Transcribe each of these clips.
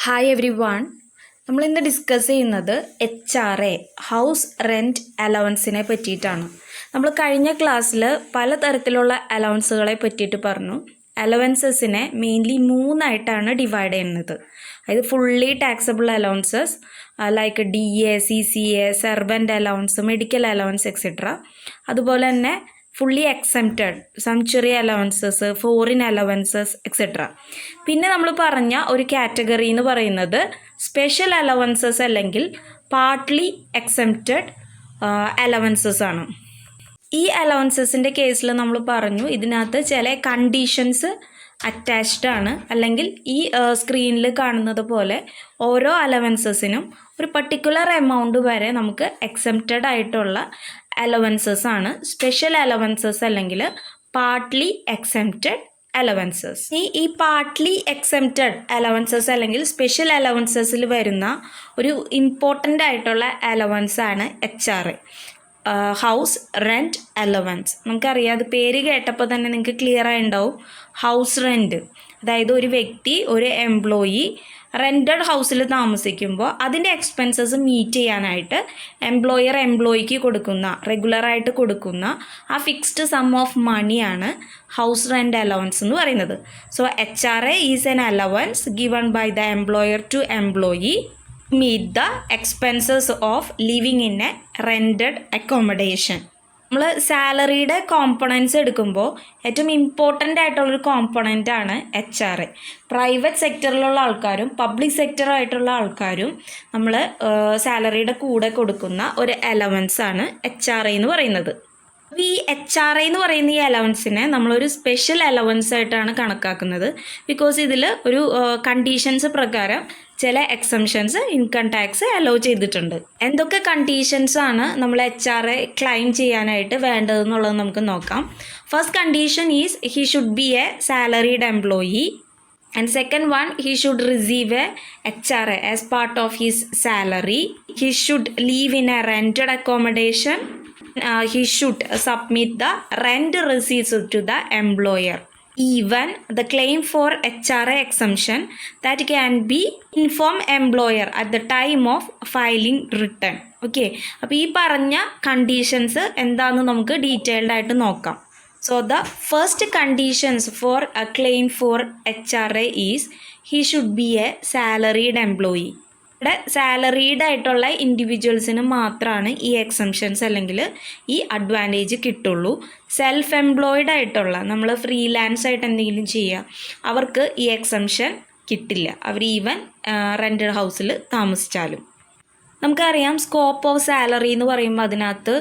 Hi every one. നമ്മളിന്ന് discuss ചെയ്യുന്നത് HRA house rent അലവൻസിനെ പറ്റിയിട്ടാണ്. നമ്മൾ കഴിഞ്ഞ ക്ലാസ്സിൽ പലതരത്തിലുള്ള അലവൻസുകളെ പറ്റിയിട്ട് പറഞ്ഞു. അലവൻസസിനെ മെയിൻലി മൂന്നായിട്ടാണ് ഡിവൈഡ് ചെയ്യുന്നത്. അതായത് fully taxable allowances like DA, CCA, servant allowance, medical allowance etcetera. അതുപോലെ തന്നെ fully exempted sanctuary allowances, foreign allowances etcetera. പിന്നെ നമ്മൾ പറഞ്ഞ ഒരു കാറ്റഗറി എന്ന് പറയുന്നത് സ്പെഷ്യൽ അലവൻസസ് അല്ലെങ്കിൽ പാർട്ട്ലി എക്സെംപ്റ്റഡ് അലവൻസസ് ആണ്. ഈ അലവൻസസിൻ്റെ കേസിൽ നമ്മൾ പറഞ്ഞു ഇതിനകത്ത് ചില കണ്ടീഷൻസ് അറ്റാച്ച്ഡ് ആണ്. അല്ലെങ്കിൽ ഈ സ്ക്രീനിൽ കാണുന്നത് പോലെ ഓരോ അലവൻസസിനും ഒരു പർട്ടിക്കുലർ എമൗണ്ട് വരെ നമുക്ക് എക്സെംപ്റ്റഡ് ആയിട്ടുള്ള അലവൻസസ് ആണ് സ്പെഷ്യൽ അലവൻസസ് അല്ലെങ്കിൽ പാർട്ട്ലി എക്സെംപ്റ്റഡ് അലവൻസസ്. ഈ പാർട്ട്ലി എക്സെംപ്റ്റഡ് അലവൻസസ് അല്ലെങ്കിൽ സ്പെഷ്യൽ അലവൻസസിൽ വരുന്ന ഒരു ഇമ്പോർട്ടൻ്റ് ആയിട്ടുള്ള അലവൻസ് ആണ് HRA, ഹൗസ് റെൻറ്റ് അലവൻസ്. നമുക്കറിയാം, അത് പേര് കേട്ടപ്പോൾ തന്നെ നിങ്ങൾക്ക് ക്ലിയർ ആയിട്ടുണ്ടാവും. ഹൗസ് റെൻറ്റ്, അതായത് ഒരു വ്യക്തി, ഒരു എംപ്ലോയി റെൻറ്റഡ് ഹൗസിൽ താമസിക്കുമ്പോൾ അതിൻ്റെ എക്സ്പെൻസസ് മീറ്റ് ചെയ്യാനായിട്ട് എംപ്ലോയർ എംപ്ലോയിക്ക് കൊടുക്കുന്ന, റെഗുലറായിട്ട് കൊടുക്കുന്ന ആ ഫിക്സ്ഡ് സം ഓഫ് മണിയാണ് ഹൗസ് റെൻറ്റ് അലവൻസ് എന്ന് പറയുന്നത്. So HRA is an allowance given by the employer to employee meet the expenses of living in a rented accommodation. നമ്മൾ സാലറിയുടെ കോമ്പണൻസ് എടുക്കുമ്പോൾ ഏറ്റവും ഇമ്പോർട്ടൻ്റ് ആയിട്ടുള്ളൊരു കോമ്പണൻ്റ് ആണ് HRA. പ്രൈവറ്റ് സെക്ടറിലുള്ള ആൾക്കാരും പബ്ലിക് സെക്ടറായിട്ടുള്ള ആൾക്കാരും നമ്മൾ സാലറിയുടെ കൂടെ കൊടുക്കുന്ന ഒരു അലവൻസ് ആണ് HRA എന്ന് പറയുന്നത്. അപ്പോൾ ഈ HRA എന്ന് പറയുന്ന ഈ അലവൻസിനെ നമ്മളൊരു സ്പെഷ്യൽ അലവൻസ് ആയിട്ടാണ് കണക്കാക്കുന്നത്. ബിക്കോസ് ഇതിൽ ഒരു കണ്ടീഷൻസ് പ്രകാരം ചില എക്സംഷൻസ് ഇൻകം ടാക്സ് അലോ ചെയ്തിട്ടുണ്ട്. എന്തൊക്കെ കണ്ടീഷൻസ് ആണ് നമ്മൾ HRA ക്ലെയിം ചെയ്യാനായിട്ട് വേണ്ടതെന്നുള്ളത് നമുക്ക് നോക്കാം. First condition is he should be A salaried employee. And second one, he should receive a HRA as part of his salary. He should live in a rented accommodation. He should submit the rent receipts to the employer. Even the claim for HRA exemption that can be inform employer at the time of filing return. Okay, അപ്പോൾ ഈ പറഞ്ഞ conditions എന്താണെന്ന് നമുക്ക് detailed ആയിട്ട് നോക്കാം. So the first conditions for a claim for HRA is he should be a salaried employee. ഇവിടെ salaried ആയിട്ടുള്ള ഇൻഡിവിജ്വൽസിന് മാത്രമാണ് ഈ എക്സംഷൻസ് അല്ലെങ്കിൽ ഈ അഡ്വാൻറ്റേജ് കിട്ടുള്ളൂ. സെൽഫ് എംപ്ലോയിഡ് ആയിട്ടുള്ള, നമ്മൾ ഫ്രീലാൻസ് ആയിട്ട് എന്തെങ്കിലും ചെയ്യുക, അവർക്ക് ഈ എക്സംഷൻ കിട്ടില്ല. അവർ ഈവൻ റെൻറ്റഡ് ഹൗസിൽ താമസിച്ചാലും. നമുക്കറിയാം, സ്കോപ്പ് ഓഫ് സാലറി എന്ന് പറയുമ്പോൾ അതിനകത്ത്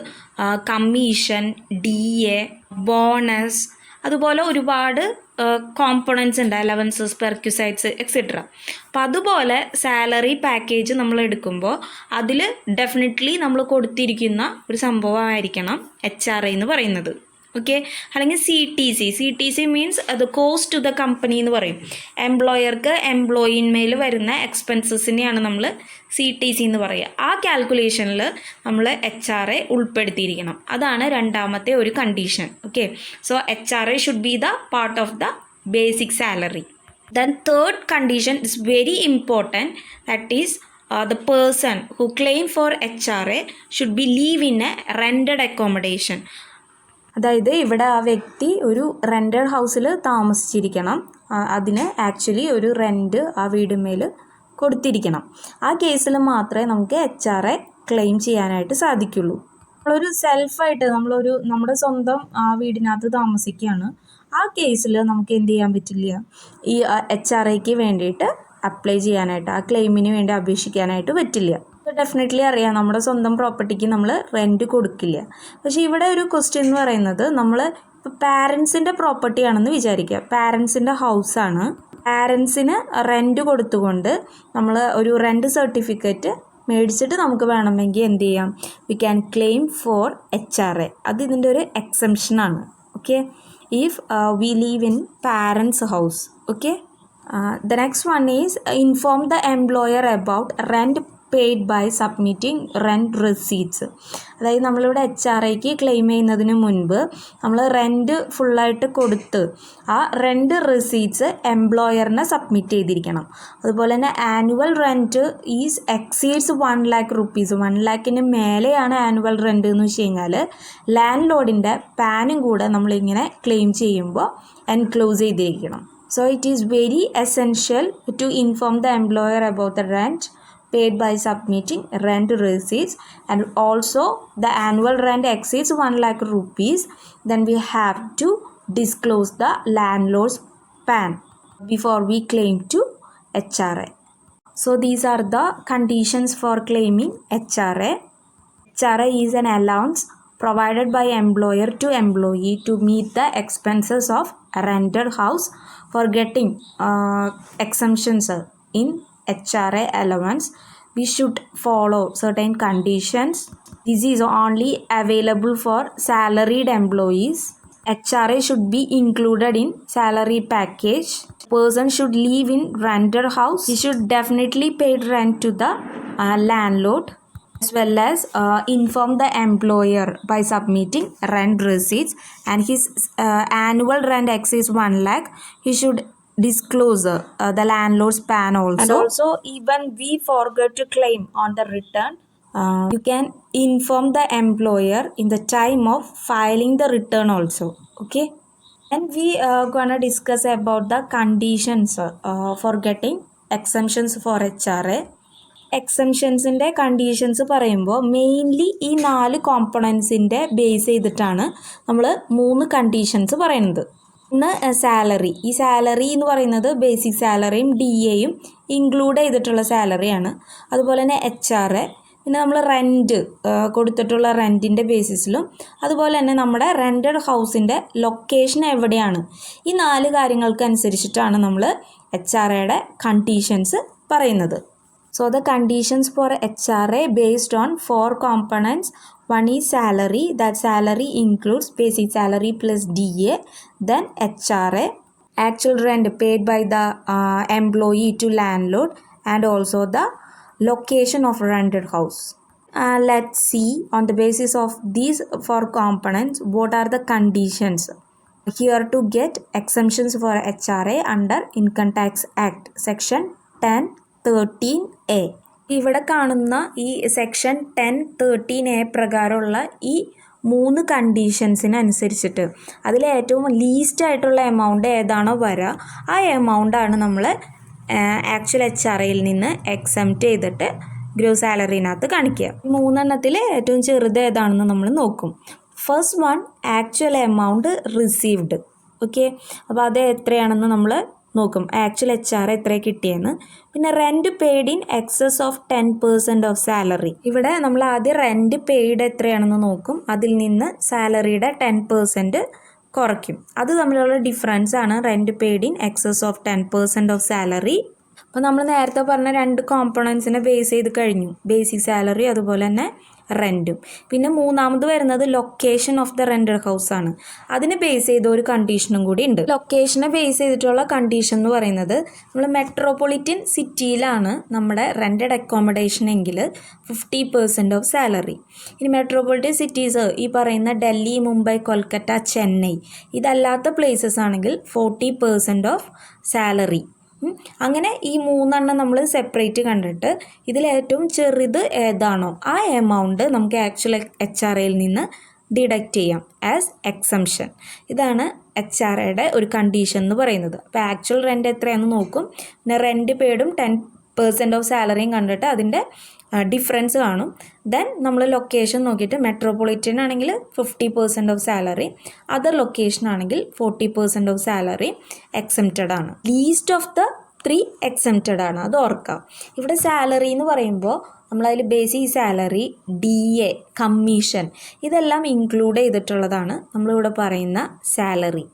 കമ്മീഷൻ, DA, ബോണസ്, അതുപോലെ ഒരുപാട് കോമ്പണൻസ് ഉണ്ട്, അലവൻസസ്, പെർക്യുസൈറ്റ്സ് എക്സെട്ര. അപ്പം അതുപോലെ സാലറി പാക്കേജ് നമ്മൾ എടുക്കുമ്പോൾ അതിൽ ഡെഫിനറ്റ്ലി നമ്മൾ കൊടുത്തിരിക്കുന്ന ഒരു സംഭവമായിരിക്കണം HRA എന്ന് പറയുന്നത്. ഓക്കെ, അല്ലെങ്കിൽ CTC മീൻസ് അത് കോസ്റ്റ് ടു ദ കമ്പനി എന്ന് പറയും. എംപ്ലോയർക്ക് എംപ്ലോയിന്മേൽ വരുന്ന എക്സ്പെൻസസിനെയാണ് നമ്മൾ CTC എന്ന് പറയുക. ആ കാൽക്കുലേഷനിൽ നമ്മൾ HRA ഉൾപ്പെടുത്തിയിരിക്കണം. അതാണ് രണ്ടാമത്തെ ഒരു condition. Okay, so HRA should be the part of the basic salary. Then third condition is very important, that is the person who claim for HRA should be live in a rented accommodation. അതായത് ഇവിടെ ആ വ്യക്തി ഒരു rented ഹൗസിൽ താമസിച്ചിരിക്കണം. അതിന് actually ഒരു rent ആ വീടുമേൽ കൊടുത്തിരിക്കണം. ആ കേസിൽ മാത്രമേ നമുക്ക് HRA ക്ലെയിം ചെയ്യാനായിട്ട് സാധിക്കുള്ളൂ. നമ്മളൊരു സെൽഫായിട്ട് നമ്മുടെ സ്വന്തം ആ വീടിനകത്ത് താമസിക്കുകയാണ്. ആ കേസിൽ നമുക്ക് എന്ത് ചെയ്യാൻ പറ്റില്ല, ഈ HRAക്ക് വേണ്ടിയിട്ട് അപ്ലൈ ചെയ്യാനായിട്ട്, ആ ക്ലെയിമിന് വേണ്ടി അപേക്ഷിക്കാനായിട്ട് പറ്റില്ല. ഡെഫിനറ്റ്ലി അറിയാം, നമ്മുടെ സ്വന്തം പ്രോപ്പർട്ടിക്ക് നമ്മൾ റെൻറ്റ് കൊടുക്കില്ല. പക്ഷേ ഇവിടെ ഒരു ക്വസ്റ്റ്യൻ എന്ന് പറയുന്നത്, നമ്മൾ ഇപ്പോൾ പാരൻസിൻ്റെ പ്രോപ്പർട്ടി ആണെന്ന് വിചാരിക്കുക, പാരൻസിൻ്റെ ഹൗസാണ്. പാരൻസിന് റെൻറ്റ് കൊടുത്തുകൊണ്ട് നമ്മൾ ഒരു റെൻറ്റ് സർട്ടിഫിക്കറ്റ് മേടിച്ചിട്ട് നമുക്ക് വേണമെങ്കിൽ എന്ത് ചെയ്യാം, we can claim for HRA. അത് ഇതിൻ്റെ ഒരു എക്സംഷനാണ്. Okay, if we leave in parents house. Okay, the next one is inform the employer about rent paid by submitting rent receipts. അതായത് നമ്മളിവിടെ HRAക്ക് ക്ലെയിം ചെയ്യുന്നതിന് മുൻപ് നമ്മൾ റെൻറ്റ് ഫുള്ളായിട്ട് കൊടുത്ത് ആ റെൻറ്റ് റെസീറ്റ്സ് എംപ്ലോയറിനെ സബ്മിറ്റ് ചെയ്തിരിക്കണം. അതുപോലെ തന്നെ annual rent exceeds 1 lakh rupees, 1 lakhന് മേലെയാണ് ആനുവൽ റെൻറ്റ് എന്ന് വെച്ച് കഴിഞ്ഞാൽ ലാൻഡ് ലോഡിൻ്റെ പാനും കൂടെ നമ്മളിങ്ങനെ ക്ലെയിം ചെയ്യുമ്പോൾ എൻക്ലോസ് ചെയ്തിരിക്കണം. So it is very essential to inform the employer about the rent paid by submitting rent receipts, and also the annual rent exceeds 1 lakh rupees, then we have to disclose the landlord's PAN before we claim to HRA. So these are the conditions for claiming HRA. HRA is an allowance provided by employer to employee to meet the expenses of a rented house. For getting exemptions in HRA allowance, we should follow certain conditions. This is only available for salaried employees. HRA should be included in salary package. Person should live in rented house. He should definitely pay rent to the landlord, as well as inform the employer by submitting rent receipts, and his annual rent exceeds 1 lakh, he should disclose the landlord's PAN also. And also, even we forget to claim on the return, you can inform the employer in the time of filing the return also. Okay, and we gonna discuss about the conditions for getting exemptions for HRA. എക്സംഷൻസിൻ്റെ conditions പറയുമ്പോൾ mainly ഈ 4 കോമ്പണൻസിൻ്റെ base ചെയ്തിട്ടാണ് നമ്മൾ 3 conditions പറയുന്നത്. ഒന്ന് salary. ഈ salary എന്ന് പറയുന്നത് ബേസിക് സാലറിയും DAയും ഇൻക്ലൂഡ് ചെയ്തിട്ടുള്ള സാലറിയാണ്. അതുപോലെ തന്നെ HRA, പിന്നെ നമ്മൾ റെൻറ്റ് കൊടുത്തിട്ടുള്ള റെൻറ്റിൻ്റെ ബേസിസിലും, അതുപോലെ തന്നെ നമ്മുടെ റെൻറ്റഡ് ഹൗസിൻ്റെ ലൊക്കേഷൻ എവിടെയാണ്. ഈ 4 കാര്യങ്ങൾക്കനുസരിച്ചിട്ടാണ് നമ്മൾ HRAയുടെ കണ്ടീഷൻസ് പറയുന്നത്. So the conditions for HRA based on 4 components. One is salary. That salary includes basic salary plus DA. Then HRA, actual rent paid by the employee to landlord, and also the location of rented house. Let's see on the basis of these 4 components what are the conditions here to get exemptions for HRA under Income Tax Act section 10(13)(a). ഇവിടെ കാണുന്ന ഈ section 10(13)(a) പ്രകാരമുള്ള ഈ 3 കണ്ടീഷൻസിനനുസരിച്ചിട്ട് അതിൽ ഏറ്റവും least ആയിട്ടുള്ള amount ഏതാണോ വരിക ആ എമൗണ്ടാണ് നമ്മൾ ആക്ച്വൽ HRAയിൽ നിന്ന് എക്സംപ്റ്റ് ചെയ്തിട്ട് ഗ്രോസ് സാലറിനകത്ത് കാണിക്കുക. 3 ഏറ്റവും ചെറുത് ഏതാണെന്ന് നമ്മൾ നോക്കും. First one, actual amount received. Okay, അപ്പോൾ അത് എത്രയാണെന്ന് നമ്മൾ നോക്കും. ആക്ച്വൽ HRA എത്ര കിട്ടിയെന്ന്. പിന്നെ rent paid in excess of 10% of salary. ഇവിടെ നമ്മൾ ആദ്യം റെൻറ്റ് പെയ്ഡ് എത്രയാണെന്ന് നോക്കും. അതിൽ നിന്ന് സാലറിയുടെ 10% കുറയ്ക്കും. അത് തമ്മിലുള്ള ഡിഫറൻസ് ആണ് rent paid in excess of 10% of salary. അപ്പോൾ നമ്മൾ നേരത്തെ പറഞ്ഞ 2 കോമ്പണൻസിനെ ബേസ് ചെയ്ത് കഴിഞ്ഞു. ബേസിക് സാലറി അതുപോലെ തന്നെ റെൻറ്റും. പിന്നെ മൂന്നാമത് വരുന്നത് location of the rented house ആണ്. അതിന് ബേസ് ചെയ്ത ഒരു കണ്ടീഷനും കൂടി ഉണ്ട്. ലൊക്കേഷനെ ബേസ് ചെയ്തിട്ടുള്ള കണ്ടീഷൻ എന്ന് പറയുന്നത് നമ്മൾ മെട്രോപൊളിറ്റൻ സിറ്റിയിലാണ് നമ്മുടെ റെൻറ്റഡ് അക്കോമഡേഷൻ എങ്കിൽ 50% ഓഫ് സാലറി. ഇനി മെട്രോപൊളിറ്റൻ സിറ്റീസ് ഈ പറയുന്ന ഡൽഹി, മുംബൈ, കൊൽക്കത്ത, ചെന്നൈ ഇതല്ലാത്ത പ്ലേസസ് ആണെങ്കിൽ 40% ഓഫ് സാലറി. അങ്ങനെ ഈ 3 നമ്മൾ സെപ്പറേറ്റ് കണ്ടിട്ട് ഇതിലേറ്റവും ചെറുത് ഏതാണോ ആ എമൗണ്ട് നമുക്ക് ആക്ച്വൽ HRAയിൽ നിന്ന് ഡിഡക്റ്റ് ചെയ്യാം ആസ് എക്സംഷൻ. ഇതാണ് HRAയുടെ ഒരു കണ്ടീഷൻ എന്ന് പറയുന്നത്. അപ്പോൾ ആക്ച്വൽ റെൻറ്റ് എത്രയാണെന്ന് നോക്കും. പിന്നെ റെൻറ്റ് പെയ്ഡും 10% ഓഫ് സാലറിയും കണ്ടിട്ട് അതിൻ്റെ ഡിഫറൻസ് കാണും. ദെൻ നമ്മൾ ലൊക്കേഷൻ നോക്കിയിട്ട് മെട്രോപൊളിറ്റൻ ആണെങ്കിൽ 50% ഓഫ് സാലറി, അതർ ലൊക്കേഷൻ ആണെങ്കിൽ 40% ഓഫ് സാലറി എക്സംപ്റ്റഡ് ആണ്. ലീസ്റ്റ് ഓഫ് ദ 3 എക്സംപ്റ്റഡ് ആണ്, അത് ഓർക്കാം. ഇവിടെ സാലറി എന്ന് പറയുമ്പോൾ നമ്മളതിൽ ബേസിക് സാലറി, DA, കമ്മീഷൻ ഇതെല്ലാം ഇൻക്ലൂഡ് ചെയ്തിട്ടുള്ളതാണ് നമ്മളിവിടെ പറയുന്ന സാലറി.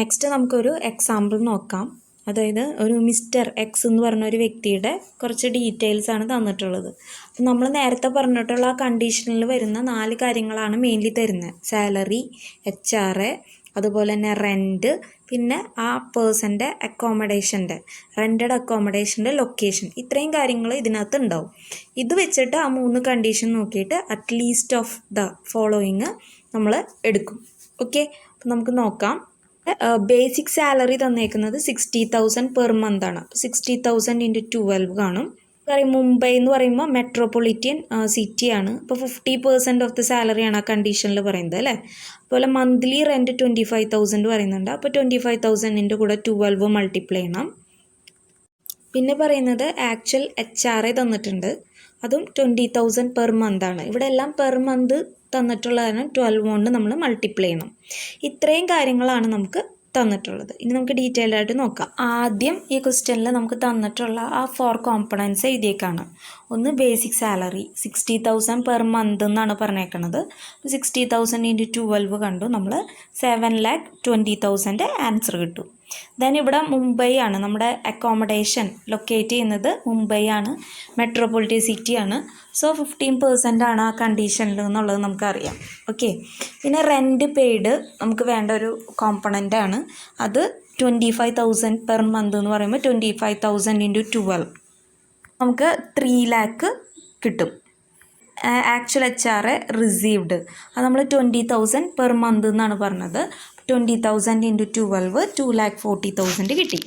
നെക്സ്റ്റ് നമുക്കൊരു എക്സാമ്പിൾ നോക്കാം. അതായത് ഒരു മിസ്റ്റർ എക്സ് എന്ന് പറഞ്ഞ ഒരു വ്യക്തിയുടെ കുറച്ച് ഡീറ്റെയിൽസ് ആണ് തന്നിട്ടുള്ളത്. അപ്പം നമ്മൾ നേരത്തെ പറഞ്ഞിട്ടുള്ള ആ കണ്ടീഷനിൽ വരുന്ന 4 കാര്യങ്ങളാണ് മെയിൻലി തരുന്നത്. സാലറി, HRA, അതുപോലെ തന്നെ റെൻറ്റ്, പിന്നെ ആ പേഴ്സൻ്റെ അക്കോമഡേഷൻ്റെ റെൻറ്റഡ് അക്കോമഡേഷൻ്റെ ലൊക്കേഷൻ, ഇത്രയും കാര്യങ്ങൾ ഇതിനകത്ത് ഉണ്ടാവും. ഇത് വെച്ചിട്ട് ആ 3 കണ്ടീഷൻ നോക്കിയിട്ട് അറ്റ്ലീസ്റ്റ് ഓഫ് ദ ഫോളോയിങ് നമ്മൾ എടുക്കും. ഓക്കെ, അപ്പം നമുക്ക് നോക്കാം. ബേസിക് സാലറി തന്നേക്കുന്നത് 60,000 പെർ മന്ത് ആണ്. 60,000 ഇൻറ്റു 12 കാണും. മുംബൈ എന്ന് പറയുമ്പോൾ മെട്രോപൊളിറ്റൻ സിറ്റിയാണ്. അപ്പോൾ 50% ഓഫ് ദി സാലറിയാണ് ആ കണ്ടീഷനിൽ പറയുന്നത് അല്ലേ. അതുപോലെ മന്ത്ലി റെൻറ്റ് 25,000 പറയുന്നുണ്ട്. അപ്പോൾ 25,000 കൂടെ 12 മൾട്ടിപ്ലൈ ചെയ്യണം. പിന്നെ പറയുന്നത് ആക്ച്വൽ HRA തന്നിട്ടുണ്ട്, അതും 20,000 പെർ മന്ത് ആണ്. ഇവിടെ എല്ലാം പെർ മന്ത് തന്നിട്ടുള്ള കാരണം 12 കൊണ്ട് നമ്മൾ മൾട്ടിപ്ലൈ ചെയ്യണം. ഇത്രയും കാര്യങ്ങളാണ് നമുക്ക് തന്നിട്ടുള്ളത്. ഇനി നമുക്ക് ഡീറ്റെയിൽഡ് ആയിട്ട് നോക്കാം. ആദ്യം ഈ ക്വസ്റ്റ്യനിൽ നമുക്ക് തന്നിട്ടുള്ള ആ 4 കോമ്പണൻസ് എഴുതിയേക്കാണ്. ഒന്ന് ബേസിക് സാലറി 60,000 പെർ മന്ത് എന്നാണ് പറഞ്ഞേക്കുന്നത്. 60,000 ഇൻറ്റു 12 കണ്ടു, നമ്മൾ 7,20,000 ആൻസർ കിട്ടും. ദെൻ ഇവിടെ മുംബൈ ആണ് നമ്മുടെ അക്കോമഡേഷൻ ലൊക്കേറ്റ് ചെയ്യുന്നത്, മുംബൈ ആണ്, മെട്രോപൊളിറ്റൻ സിറ്റിയാണ്. സോ 15% ആണ് ആ കണ്ടീഷനിൽ എന്നുള്ളത് നമുക്കറിയാം. ഓക്കെ, പിന്നെ റെൻറ്റ് പെയ്ഡ് നമുക്ക് വേണ്ട ഒരു കോമ്പണൻ്റ് ആണ്. അത് 25,000 പെർ മന്ത് എന്ന് പറയുമ്പോൾ 25,000 ഇൻറ്റു 12 നമുക്ക് 3 lakh കിട്ടും. ആക്ച്വൽ HRA റിസീവ്ഡ് അത് നമ്മൾ 20,000 പെർ മന്ത് എന്നാണ് പറഞ്ഞത്. 20,000 ഇൻറ്റു 12 2,40,000 കിട്ടി.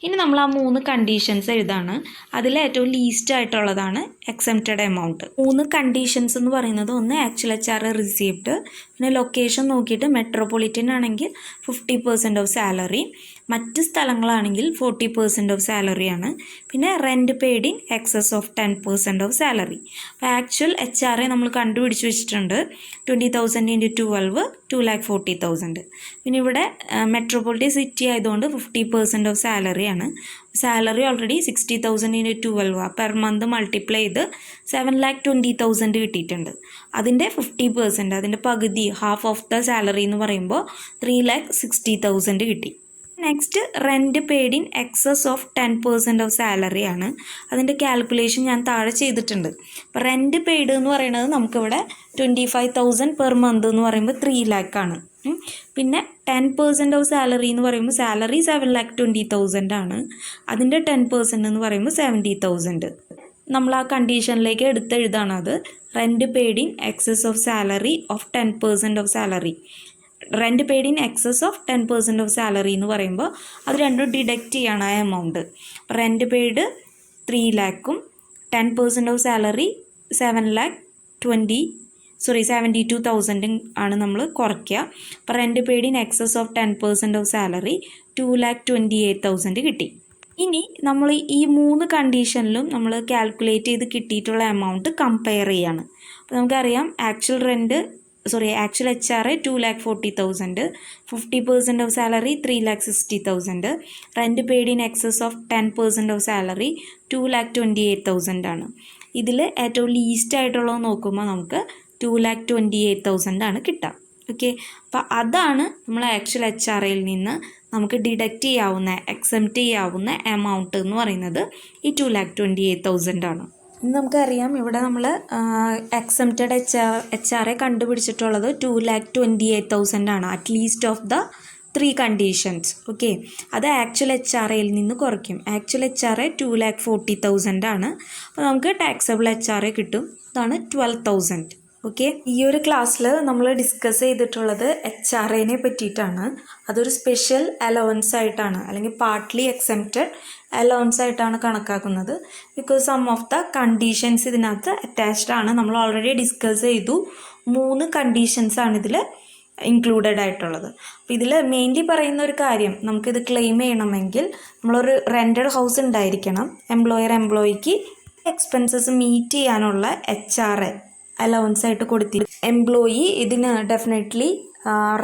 ഇനി നമ്മൾ ആ 3 കണ്ടീഷൻസ് എഴുതാണ്. അതിൽ ഏറ്റവും ലീസ്റ്റ് ആയിട്ടുള്ളതാണ് എക്സംപ്റ്റഡ് എമൗണ്ട്. 3 കണ്ടീഷൻസ് എന്ന് പറയുന്നത് ഒന്ന് ആക്ച്വൽ HRA റിസീവ്ഡ്, പിന്നെ ലൊക്കേഷൻ നോക്കിയിട്ട് മെട്രോപൊളിറ്റൻ ആണെങ്കിൽ 50% ഓഫ് സാലറി, മറ്റ് സ്ഥലങ്ങളാണെങ്കിൽ 40% ഓഫ് സാലറിയാണ്. പിന്നെ rent paid in excess of 10% of salary. അപ്പോൾ ആക്ച്വൽ HRA നമ്മൾ കണ്ടുപിടിച്ച് വെച്ചിട്ടുണ്ട്. 20,000 ഇൻറ്റു 12 2,40,000. പിന്നെ ഇവിടെ മെട്രോപൊളിറ്റൻ സിറ്റി ആയതുകൊണ്ട് 50% ഓഫ് സാലറിയാണ്. Salary already 60,000 into 12 per month multiply ചെയ്ത് 7,20,000 കിട്ടിയിട്ടുണ്ട്. അതിൻ്റെ 50%, അതിൻ്റെ പകുതി, ഹാഫ് ഓഫ് ദ സാലറി എന്ന് പറയുമ്പോൾ 3,60,000 കിട്ടി. Next rent paid in excess of 10% of salary ആണ്. അതിൻ്റെ കാൽക്കുലേഷൻ ഞാൻ താഴെ ചെയ്തിട്ടുണ്ട്. അപ്പോൾ റെൻറ്റ് പെയ്ഡ് എന്ന് പറയുന്നത് നമുക്കിവിടെ 25,000 പെർ മന്ത് എന്ന് പറയുമ്പോൾ 3 lakh ആണ്. പിന്നെ 10% ഓഫ് സാലറി എന്ന് പറയുമ്പോൾ സാലറി 7,20,000 ആണ്. അതിൻ്റെ 10% എന്ന് പറയുമ്പോൾ 70,000. നമ്മൾ ആ കണ്ടീഷനിലേക്ക് എടുത്തെഴുതാണ് അത്. Rent paid in excess of salary of 10% of salary, rent paid in excess of 10% of salary എന്ന് പറയുമ്പോൾ അത് രണ്ടും ഡിഡക്റ്റ് ചെയ്യാണ് ആ എമൗണ്ട്. റെൻറ്റ് പെയ്ഡ് 3 lakhും 10% ഓഫ് സാലറി 72,000 ആണ് നമ്മൾ കുറയ്ക്കുക. അപ്പോൾ rent paid in excess of 10% of salary 2,28,000 കിട്ടി. ഇനി നമ്മൾ ഈ 3 കണ്ടീഷനിലും നമ്മൾ കാൽക്കുലേറ്റ് ചെയ്ത് കിട്ടിയിട്ടുള്ള എമൗണ്ട് കമ്പയർ ചെയ്യാണ്. അപ്പോൾ നമുക്കറിയാം actual HRA 2,40,000, 50% of salary 3,60,000, rent paid in excess of 10% of salary 2,28,000 ആണ്. ഇതിൽ ഏറ്റവും ലീസ്റ്റ് ആയിട്ടുള്ളത് നോക്കുമ്പോൾ നമുക്ക് 2,28,000 ആണ് കിട്ടുക. ഓക്കെ, അപ്പോൾ അതാണ് നമ്മൾ ആക്ച്വൽ HRAയിൽ നിന്ന് നമുക്ക് ഡിഡക്റ്റ് ചെയ്യാവുന്ന, എക്സംപ്റ്റ് ചെയ്യാവുന്ന എമൗണ്ട് എന്ന് പറയുന്നത് ഈ 2,28,000 ആണ്. ഇനി നമുക്കറിയാം ഇവിടെ നമ്മൾ എക്സംപ്റ്റഡ് HRA കണ്ടുപിടിച്ചിട്ടുള്ളത് 2,28,000 ആണ്, at least of the 3 conditions. Okay, അത് ആക്ച്വൽ HRAയിൽ നിന്ന് കുറയ്ക്കും. ആക്ച്വൽ HRA 2,40,000 ആണ്. അപ്പോൾ നമുക്ക് ടാക്സബിൾ HRA കിട്ടും, അതാണ് 12,000. ഓക്കെ, ഈ ഒരു ക്ലാസ്സിൽ നമ്മൾ ഡിസ്കസ് ചെയ്തിട്ടുള്ളത് HRAനെ പറ്റിയിട്ടാണ്. അതൊരു സ്പെഷ്യൽ അലവൻസ് ആയിട്ടാണ്, അല്ലെങ്കിൽ പാർട്ട്ലി എക്സംപ്റ്റഡ് അലവൻസ് ആയിട്ടാണ് കണക്കാക്കുന്നത്. Because sum of the conditions ഇതിനകത്ത് അറ്റാച്ച്ഡ് ആണ്. നമ്മൾ ഓൾറെഡി ഡിസ്കസ് ചെയ്തു. 3 കണ്ടീഷൻസ് ആണ് ഇതിൽ ഇൻക്ലൂഡഡ് ആയിട്ടുള്ളത്. അപ്പോൾ ഇതിൽ മെയിൻലി പറയുന്ന ഒരു കാര്യം, നമുക്കിത് ക്ലെയിം ചെയ്യണമെങ്കിൽ നമ്മളൊരു റെൻറ്റഡ് ഹൗസ് ഉണ്ടായിരിക്കണം. എംപ്ലോയിക്ക് എക്സ്പെൻസസ് മീറ്റ് ചെയ്യാനുള്ള HRA അലവൻസ് ആയിട്ട് കൊടുത്തിരിക്കും. എംപ്ലോയി ഇതിന് ഡെഫിനറ്റ്ലി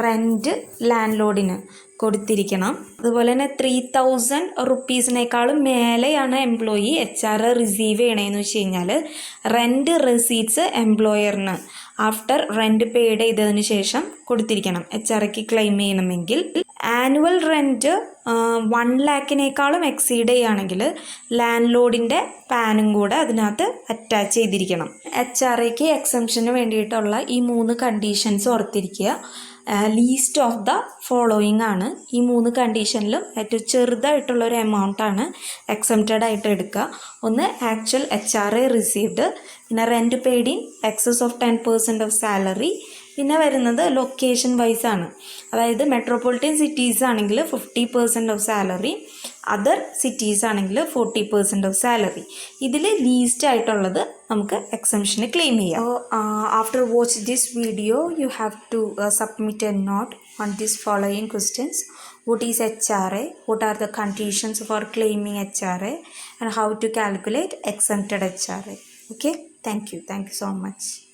റെൻറ്റ് ലാൻഡ് ലോഡിന് കൊടുത്തിരിക്കണം. അതുപോലെ തന്നെ 3,000 റുപ്പീസിനേക്കാളും മേലെയാണ് എംപ്ലോയി HRA റിസീവ് ചെയ്യണമെന്ന് വെച്ച് കഴിഞ്ഞാൽ റെൻറ്റ് റെസീറ്റ്സ് എംപ്ലോയറിന് ആഫ്റ്റർ റെൻറ്റ് പെയ്ഡ് ചെയ്തതിന് ശേഷം കൊടുത്തിരിക്കണം HRAക്ക് ക്ലെയിം ചെയ്യണമെങ്കിൽ. ആനുവൽ റെൻറ്റ് 1 lakhനേക്കാളും എക്സീഡ് ചെയ്യുകയാണെങ്കിൽ ലാൻഡ് ലോഡിൻ്റെ പാനും കൂടെ അതിനകത്ത് അറ്റാച്ച് ചെയ്തിരിക്കണം. HRAക്ക് എക്സംഷന് വേണ്ടിയിട്ടുള്ള ഈ 3 കണ്ടീഷൻസ് ഓർത്തിരിക്കുക. ലീസ്റ്റ് ഓഫ് ദ ഫോളോയിങ് ആണ്. ഈ 3 കണ്ടീഷനിലും ഏറ്റവും ചെറുതായിട്ടുള്ളൊരു എമൗണ്ടാണ് എക്സംപ്റ്റഡ് ആയിട്ട് എടുക്കുക. ഒന്ന് ആക്ച്വൽ HRA റിസീവ്ഡ്, പിന്നെ rent paid in excess of 10% of salary, പിന്നെ വരുന്നത് ലൊക്കേഷൻ വൈസ് ആണ്. അതായത് മെട്രോപൊളിറ്റൻ സിറ്റീസ് ആണെങ്കിൽ 50% ഓഫ് സാലറി, അതർ സിറ്റീസ് ആണെങ്കിൽ 40% ഓഫ് സാലറി. ഇതിൽ ലീസ്റ്റ് ആയിട്ടുള്ളത് നമുക്ക് എക്സംഷന് ക്ലെയിം ചെയ്യാം. After watch this video you have to submit a note on these following questions. What is HRA? What are the conditions for claiming HRA? And how to calculate exempted HRA? Okay, thank you so much.